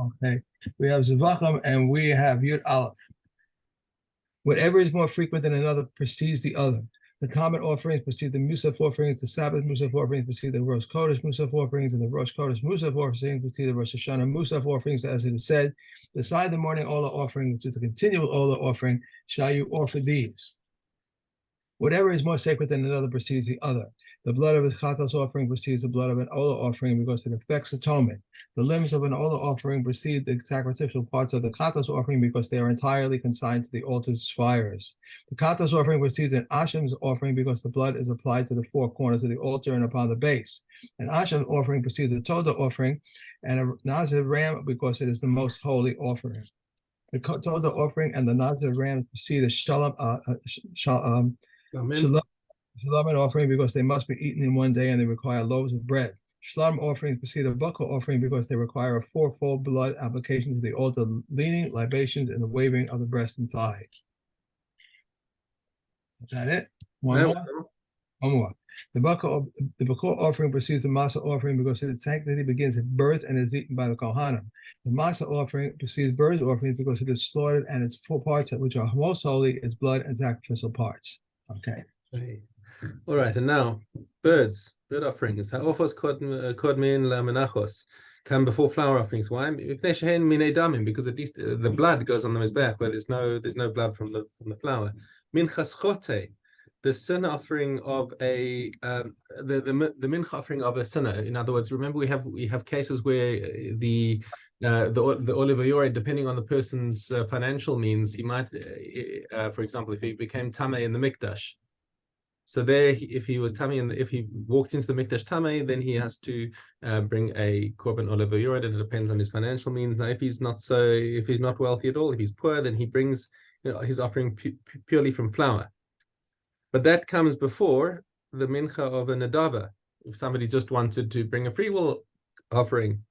Okay, we have Zevachim and we have Yud Aleph. Whatever is more frequent than another precedes the other. The common offerings precede the Musaf offerings, the Sabbath Musaf offerings precede the Rosh Chodesh Musaf offerings, and the Rosh Chodesh Musaf offerings precede the Rosh Hashanah Musaf offerings, as it is said. Beside the morning Ola offering, which is a continual Ola offering, shall you offer these. Whatever is more sacred than another precedes the other. The blood of a chatas offering precedes the blood of an ola offering because it affects atonement. The limbs of an ola offering precede the sacrificial parts of the chatas offering because they are entirely consigned to the altar's fires. The chatas offering precedes an ashem's offering because the blood is applied to the four corners of the altar and upon the base. An ashem's offering precedes a toda offering and a nazir ram because it is the most holy offering. The toda offering and the nazir ram precede a shalom Shalom offering because they must be eaten in one day and they require loaves of bread. Shalom offerings precede a buckle offering because they require a fourfold blood application to the altar, leaning, libations, and the waving of the breast and thigh. Is that it? One more. The buckle offering precedes the masa offering because its sanctity begins at birth and is eaten by the kohanim. The masa offering precedes bird offerings because it is slaughtered and its four parts, which are most holy, is blood and sacrificial parts. Okay. All right, and now bird offerings. Ha'ofos kodmin lamenachos come before flower offerings. Why? Because at least the blood goes on the mizbech where there's no blood from the flower. Minchas chote, the sin offering of a the mincha offering of a sinner. In other words, remember we have cases where the olive oil, depending on the person's financial means, he might, for example, if he became tameh in the mikdash. So there, if he was tamei and if he walked into the mikdash tamei, then he has to bring a korban olive yored, and it depends on his financial means. Now, if he's not wealthy at all, if he's poor, then he brings his offering purely from flour. But that comes before the mincha of a nadava. If somebody just wanted to bring a free will offering,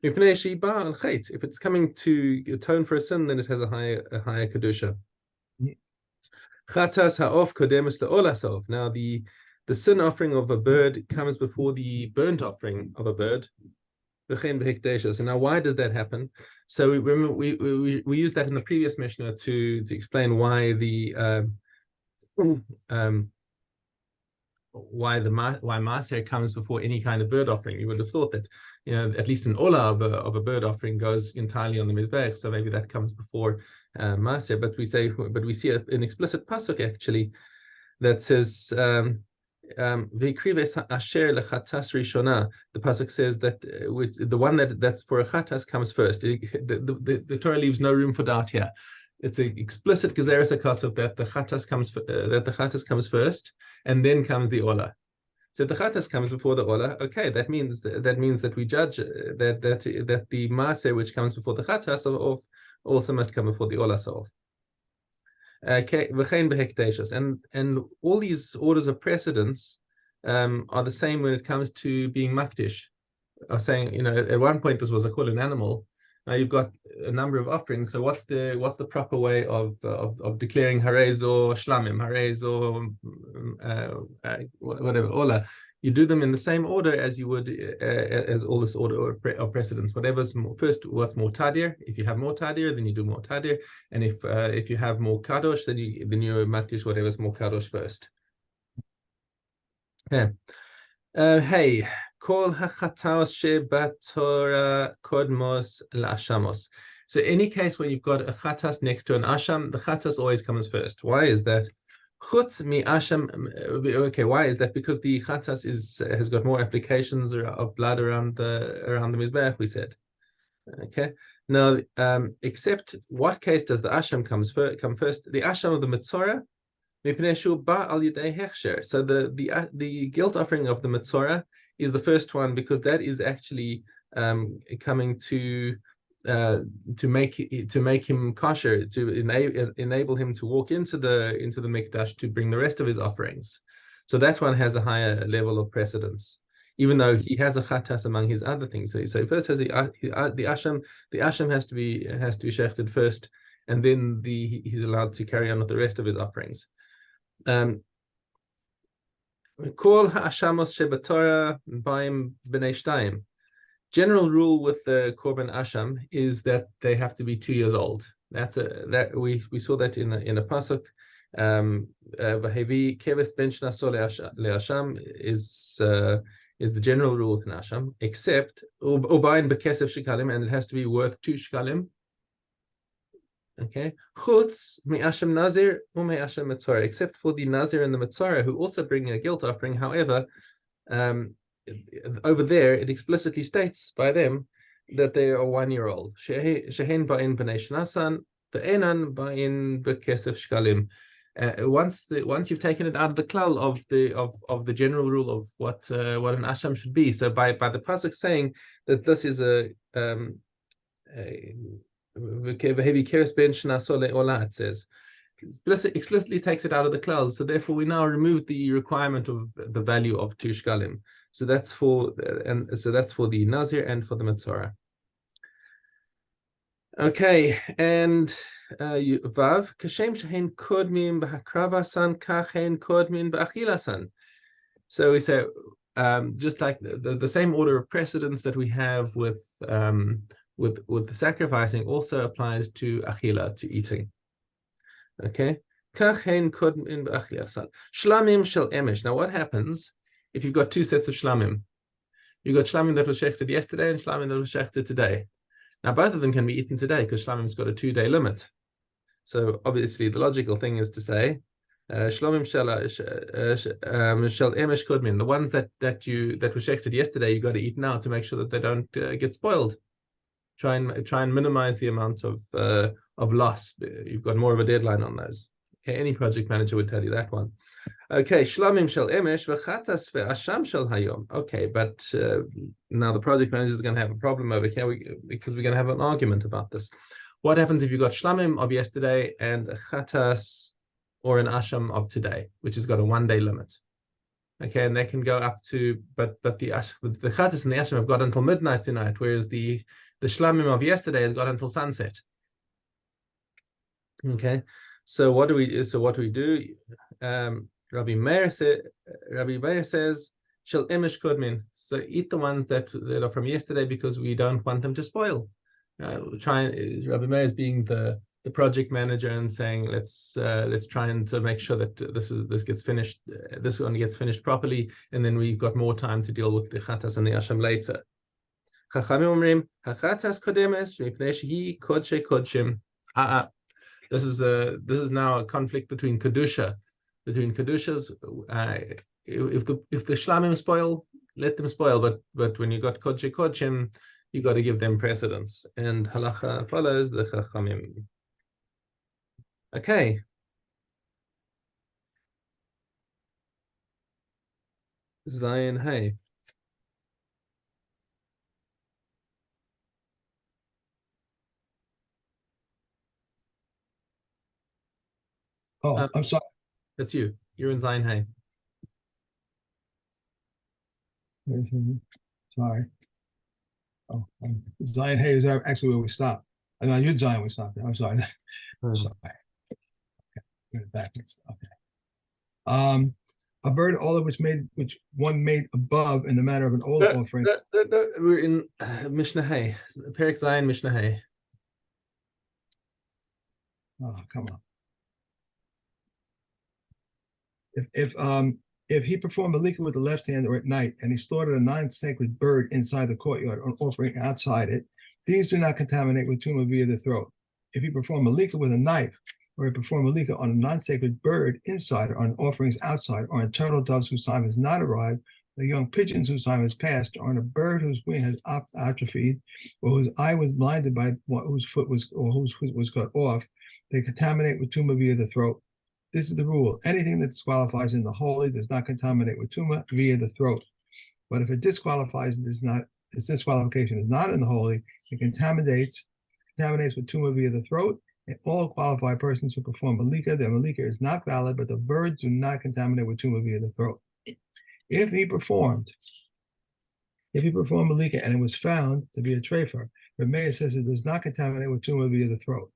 if it's coming to atone for a sin, then it has a higher kedusha. Chatas ha'of kodemus le'olas ha'of. Now the sin offering of a bird comes before the burnt offering of a bird. And now why does that happen? So we used that in the previous Mishna to explain why Maaser comes before any kind of bird offering. You would have thought that, at least an ola of a bird offering goes entirely on the mizbech, so maybe that comes before Maaser. But we see an explicit pasuk actually that says V'ikrives asher lechatas rishona. The pasuk says that the one that's for a chatas comes first. The Torah leaves no room for doubt here. It's an explicit gezeres hakasuf that the chatas comes first, and then comes the ola. So the chatas comes before the ola. Okay, that means that we judge that the maaser which comes before the chatas also must come before the ola sof. Okay, and all these orders of precedence are the same when it comes to being makdish. I was saying, at one point this was called an animal. Now you've got a number of offerings. So what's the proper way of declaring harez or shlamim, harez or whatever ola? You do them in the same order as you would as all this order of precedence. Whatever's first, what's more tadir. If you have more tadir, then you do more tadir, and if you have more kadosh, then you makdish whatever's more kadosh first. Yeah. Hey. Kol hachataos shebatorah kodmos la'ashamos. So any case where you've got a chatas next to an asham, the chatas always comes first. Why is that? Chutz mi asham. Okay, why is that? Because the chatas has got more applications of blood around the mizbeach. We said. Okay. Now, except what case does the asham come first? The asham of the mitzorah. So the guilt offering of the mitzorah is the first one because that is actually coming to make him kosher, to enable him to walk into the mikdash to bring the rest of his offerings. So that one has a higher level of precedence, even though he has a chatas among his other things. So first has the asham. The asham has to be shechted first, and then he's allowed to carry on with the rest of his offerings. Kol ha'ashamos shebatorah b'nei shtayim. General rule with the Korban Asham is that they have to be 2 years old. That we saw that in a pasuk. Vahevi keves ben shnaso leasham is the general rule with an asham, except ubayin bekesef shekalim, and it has to be worth 2 shekalim. Okay, chutz me'asham nazir u'me'asham metzora, except for the nazir and the metzora who also bring a guilt offering. However, over there it explicitly states by them that they are 1 year old. Shehen ba'in b'nei shnasan ve'enan ba'in bekesef shekalim. Once you've taken it out of the klal of the general rule of what an asham should be. So by the pasuk saying that this is it says explicitly takes it out of the klal. So therefore we now remove the requirement of the value of 2 shkalim. So that's for the nazir and for the metzora. Okay, and vav kashem shehen kodmin b'hakravasan kachen kodmin b'achilasan. So we say just like the same order of precedence that we have with the sacrificing also applies to achila, to eating. Okay, kachen kodmin b'achilasan shlamim shel emesh. Now, what happens if you've got 2 sets of shlamim? You've got shlamim that was shechted yesterday and shlamim that was shechted today. Now, both of them can be eaten today because shlamim's got a 2-day limit. So obviously, the logical thing is to say, shlamim shel emesh kodmin, the ones that were shechted yesterday, you got to eat now to make sure that they don't get spoiled. Try and minimize the amount of loss. You've got more of a deadline on those. Okay, any project manager would tell you that one. Okay, shlamim shel emesh v'chatas ve'asham shel hayom. Okay, but now the project manager is going to have a problem over here because we're going to have an argument about this. What happens if you've got shlamim of yesterday and a chatas or an asham of today, which has got a 1-day limit? Okay, and they can go up to, but the chatas and the asham have got until midnight tonight, whereas the shlamim of yesterday has got until sunset. Okay, so what do we do? Rabbi Meir says, "Shel emesh kodmin." So eat the ones that are from yesterday because we don't want them to spoil. Rabbi Meir is being the project manager and saying, let's try and to make sure that this gets finished. This one gets finished properly, and then we've got more time to deal with the chatas and the asham later. Chachamim omrim hachatas kodemes mipnei shehi kodshe kodshim. This is now a conflict between kedushas. If the shlamim spoil, let them spoil. But when you got kodshe kodshim, you got to give them precedence. And halacha follows the chachamim. Okay. Zayin Hey. Oh, I'm sorry. That's you. You're in Zayin Hey. Sorry. Oh, Zion Hay is actually where we stopped. I know you're Zion, we stopped there. I'm sorry. Sorry. Okay. Backwards. Okay. A bird, all of which one made above in the matter of an olive offering. We're in Mishna Hay. Perek Zayin Mishna Hay. Oh, come on. If he performed a lika with the left hand or at night, and he slaughtered a non-sacred bird inside the courtyard or an offering outside it, these do not contaminate with tumah via the throat. If he performed a lika with a knife, or he performed a lika on a non-sacred bird inside or on offerings outside, or on turtle doves whose time has not arrived, or young pigeons whose time has passed, or on a bird whose wing has atrophied, or whose eye was blinded by whose foot was cut off, they contaminate with tumah via the throat. This is the rule. Anything that disqualifies in the holy does not contaminate with tumah via the throat. But if it disqualifies, its disqualification is not in the holy, it contaminates with tumah via the throat. And all qualified persons who perform malika, their malika is not valid, but the birds do not contaminate with tumah via the throat. If he performed malika and it was found to be a trefer, the mayor says it does not contaminate with tumah via the throat.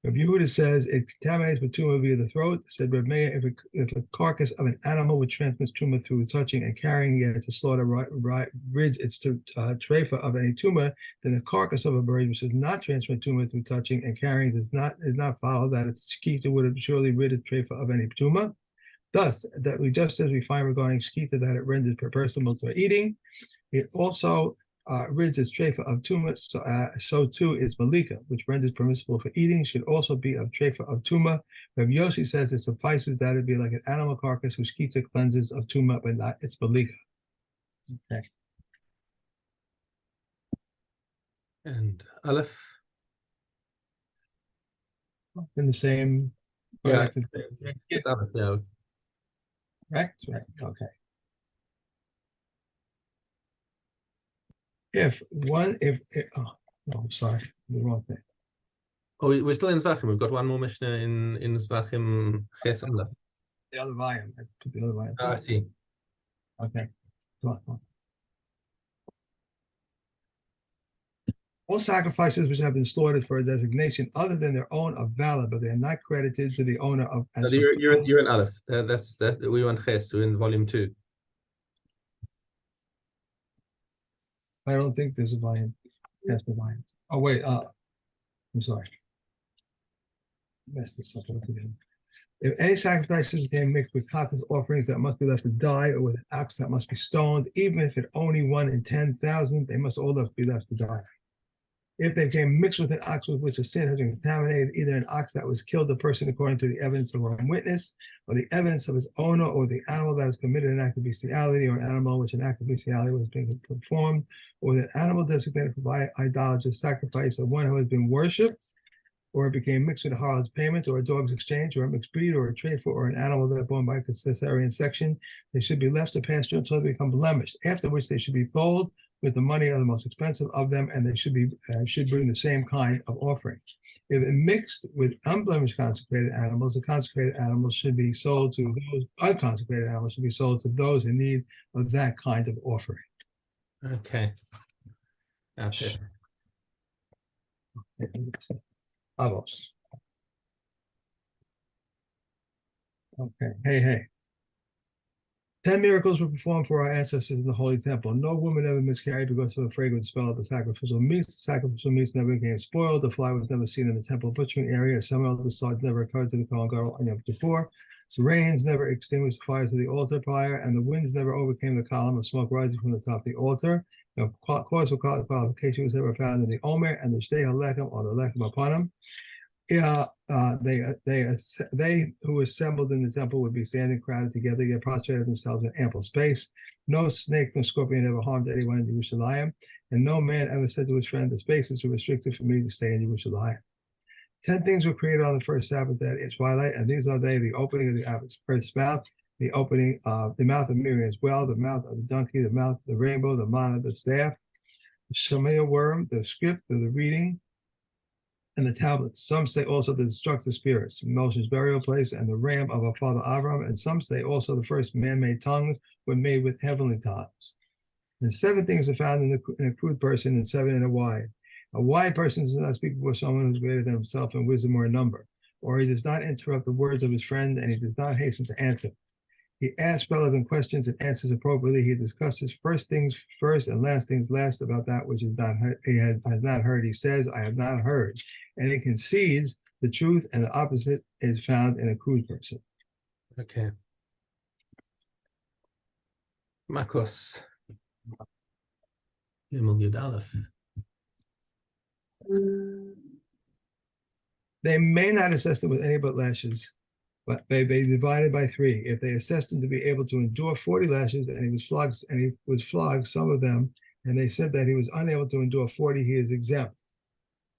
Rabbi Yehuda says it contaminates with tumor via the throat. Said Rabbi Meir, if a carcass of an animal which transmits tumor through touching and carrying it to slaughter rids its treifa of any tumor, then the carcass of a bird which does not transmit tumor through touching and carrying does not follow that its shkita would have surely rid its treifa of any tumor. Thus, that we just as we find regarding shkita that it renders permissible for eating, it also rids its treifa of tumah, so too is malika, which renders permissible for eating, should also be of treifa of tumah. Rabbi Yossi says it suffices that it be like an animal carcass whose shkita cleanses of tumah, but not its malika. Okay. And Aleph. In the same. Yeah, it's Aleph. Yeah. Right. Okay. If oh no, I'm sorry, the wrong thing. Oh, we're still in Zevachim. We've got one more Mishna in Zevachim Ches Aleph. The other volume. I put the other volume. I see. Okay. Come on. All sacrifices which have been slaughtered for a designation other than their own are valid, but they are not credited to the owner of. No, you're in Aleph. That's that. We want Ches. We're in volume 2. I don't think there's a volume. Yes, the volume. Oh wait. I'm sorry. Messed this up again. If any sacrifices became mixed with carcass offerings that must be left to die, or with an ox that must be stoned, even if it only 1 in 10,000, they must all be left to die. If they became mixed with an ox with which a sin has been contaminated, either an ox that was killed the person according to the evidence of one witness, or the evidence of his owner, or the animal that has committed an act of bestiality, or an animal which an act of bestiality was being performed, or an animal designated for idolatrous sacrifice of one who has been worshipped, or it became mixed with a harlot's payment, or a dog's exchange, or a mixed breed, or a trade for, or an animal that born by cesarean section, they should be left to pasture until they become blemished, after which they should be sold with the money of the most expensive of them, and they should bring the same kind of offering. If it mixed with unblemished consecrated animals, the consecrated animals should be sold to those unconsecrated animals should be sold to those in need of that kind of offering. Okay. Okay. Avos. Okay. Hey. 10 miracles were performed for our ancestors in the Holy Temple. No woman ever miscarried because of the fragrant smell of the sacrificial meats. The sacrificial meats never became spoiled. The fly was never seen in the temple butchering area. Some of the swords never occurred to the Kohen Gadol on Yom Kippur. The rains never extinguished the fires of the altar fire, and the winds never overcame the column of smoke rising from the top of the altar. No cause for qualification was ever found in the Omer and the Shtei HaLechem or the Lechem upon him. They who assembled in the temple would be standing crowded together, yet prostrated themselves in ample space. No snake nor scorpion ever harmed anyone in Jerusalem, and no man ever said to his friend, "The space is too restricted for me to stay in Jerusalem." 10 things were created on the first Sabbath at twilight, and these are they: the opening of the first mouth, the opening of the mouth of Miriam's well, the mouth of the donkey, the mouth of the rainbow, the manna, the staff, the Shemaiah worm, the script of the reading, and the tablets. Some say also the destructive spirits, Moshe's burial place, and the ram of our father Avram. And some say also the first man-made tongues were made with heavenly tongues. And 7 things are found in a crude person, and 7 in a wise. A wise person does not speak before someone who is greater than himself in wisdom or in number, or he does not interrupt the words of his friend, and he does not hasten to answer. He asks relevant questions and answers appropriately. He discusses first things first and last things last about that which is not heard. He has not heard. He says, "I have not heard," and he concedes the truth, and the opposite is found in a crude person. Okay. Makos. Gimel Yud Aleph. They may not assess them with any but lashes, but they divided by 3. If they assessed him to be able to endure 40 lashes, and he was flogged, some of them, and they said that he was unable to endure 40, he is exempt.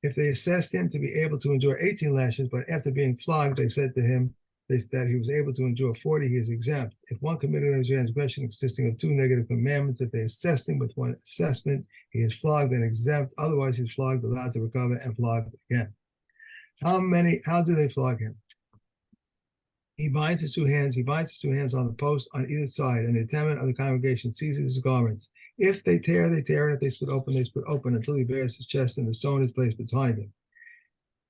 If they assessed him to be able to endure 18 lashes, but after being flogged, they said to him that he was able to endure 40, he is exempt. If one committed a transgression consisting of 2 negative commandments, if they assessed him with 1 assessment, he is flogged and exempt. Otherwise, he's flogged, allowed to recover, and flogged again. How do they flog him? He binds his 2 hands. He binds his 2 hands on the post on either side, and the attendant of the congregation seizes his garments. If they tear, they tear, and if they split open, they split open until he bears his chest, and the stone is placed behind him.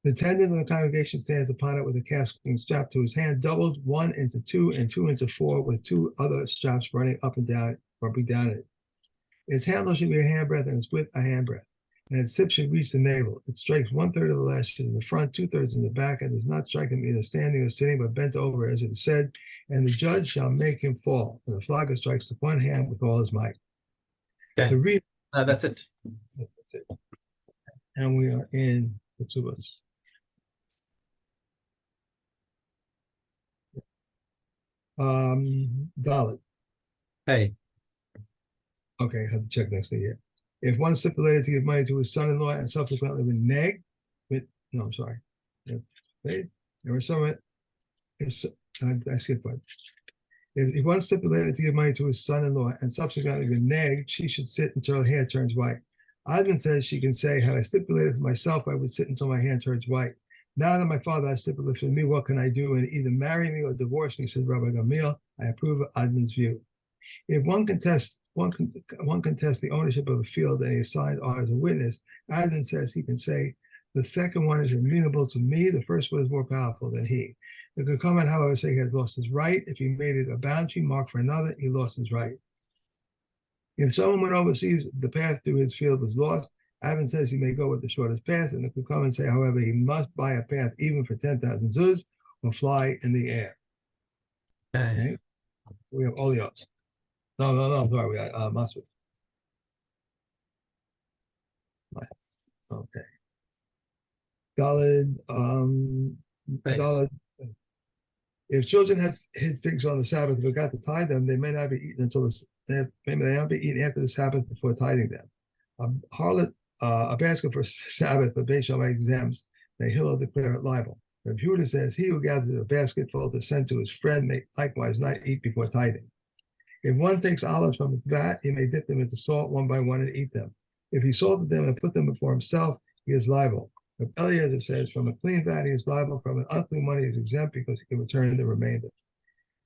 The attendant of the congregation stands upon it with a calfskin strapped to his hand, doubled 1 into 2 and 2 into 4, with 2 other straps running up and down, rubbing down it. Its handle should be a handbreadth and its width a handbreadth, and its tip should reach the navel. It strikes 1/3 of the lash in the front, 2/3 in the back, and does not strike him either standing or sitting, but bent over, as it is said, and the judge shall make him fall. And the flogger strikes with one hand with all his might. Okay. The read. That's it. That's it. And we are in the Tubas. Dalit. Hey. Okay, I have to check next to you. If one stipulated to give money to his son-in-law and subsequently reneged, no, I'm sorry. There was some. I skipped one. If one stipulated to give money to his son-in-law and subsequently reneged, she should sit until her hair turns white. Osmond says she can say, had I stipulated for myself, I would sit until my hand turns white. Now that my father has stipulated for me, what can I do? And either marry me or divorce me, said Rabbi Gamliel. I approve of Osmond's view. If one contests the ownership of a field and he is signed on as a witness, Osmond says he can say, the second one is amenable to me, the first one is more powerful than he. The Kukoman, however, say he has lost his right. If he made it a boundary mark for another, he lost his right. If someone went overseas, the path to his field was lost. Avin says he may go with the shortest path, and the Kukoman say, however, he must buy a path even for 10,000 zuz or fly in the air. Okay. We have Olios. No, I'm sorry, we got Masud. Okay. Dalid, Dalid. If children had hid figs on the Sabbath and forgot to tie them, they may not be eaten until they may not be eaten after the Sabbath before tiding them. A harlot, a basket for Sabbath, but Beit Shammai exempts, may Hillel declare it liable. But Judah says, he who gathers a basket full to send to his friend may likewise not eat before tiding. If one takes olives from his vat, he may dip them into salt one by one and eat them. If he salted them and put them before himself, he is liable. But Eliezer says, from a clean vat he is liable, from an unclean one he is exempt because he can return the remainder.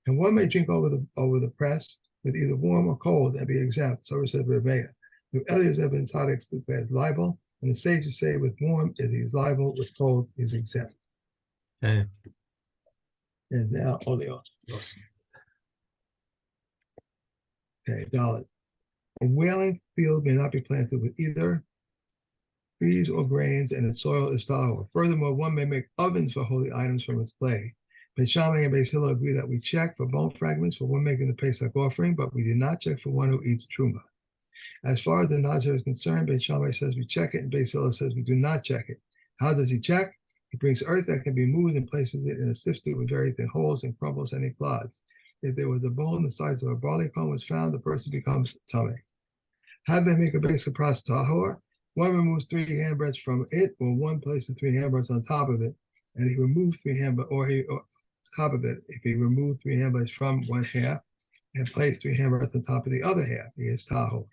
And one may drink over the press with either warm or cold and be exempt. So says Rebbeah. If Eliezer ben Tzadok declares liable, and the sages say with warm is he is liable, with cold he is exempt. Okay. And now Olios. Okay, Dalit. A whaling field may not be planted with either trees or grains, and its soil is tahor. Furthermore, one may make ovens for holy items from its clay. Beit Shammai and Beit Hillel agree that we check for bone fragments for one making the Pesach offering, but we do not check for one who eats truma. As far as the Nazir is concerned, Beit Shammai says we check it, and Beit Hillel says we do not check it. How does he check? He brings earth that can be moved and places it in a sifter with very thin holes and crumbles any clods. If there was a bone the size of a barley cone was found, the person becomes tummy. How do they make a basic pras tahor? One removes 3 handbreadths from it, or one places 3 handbreadths on top of it, and he removes 3 handbreadths, or top of it, if he removed 3 handbreadths from one half and placed 3 handbreadths on top of the other half, he is tahor.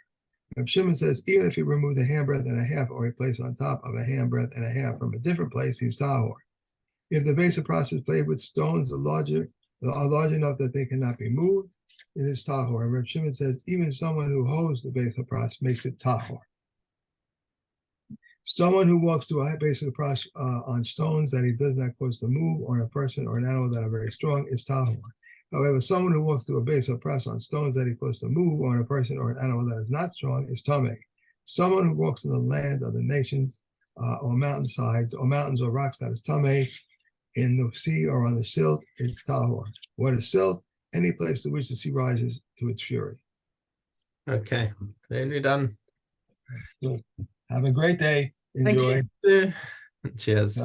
Reb Shimon says, even if he removed a handbreadth and a half, or he placed on top of a handbreadth and a half from a different place, he's tahor. If the basic pras is played with stones are large enough that they cannot be moved, it is tahor. And Reb Shimon says, even someone who holds the basic pras makes it tahor. Someone who walks to a basic pras on stones that he does not cause to move, or a person or an animal that are very strong, is tahor. However, someone who walks to a basic pras on stones that he causes to move, or on a person or an animal that is not strong, is tameh. Someone who walks in the land of the nations, or mountainsides, or mountains or rocks that is tameh, in the sea or on the silt, is tahor. What is silt? Any place to which the sea rises to its fury. Okay, clearly done. Good. Have a great day. Enjoy. Thank you. Cheers.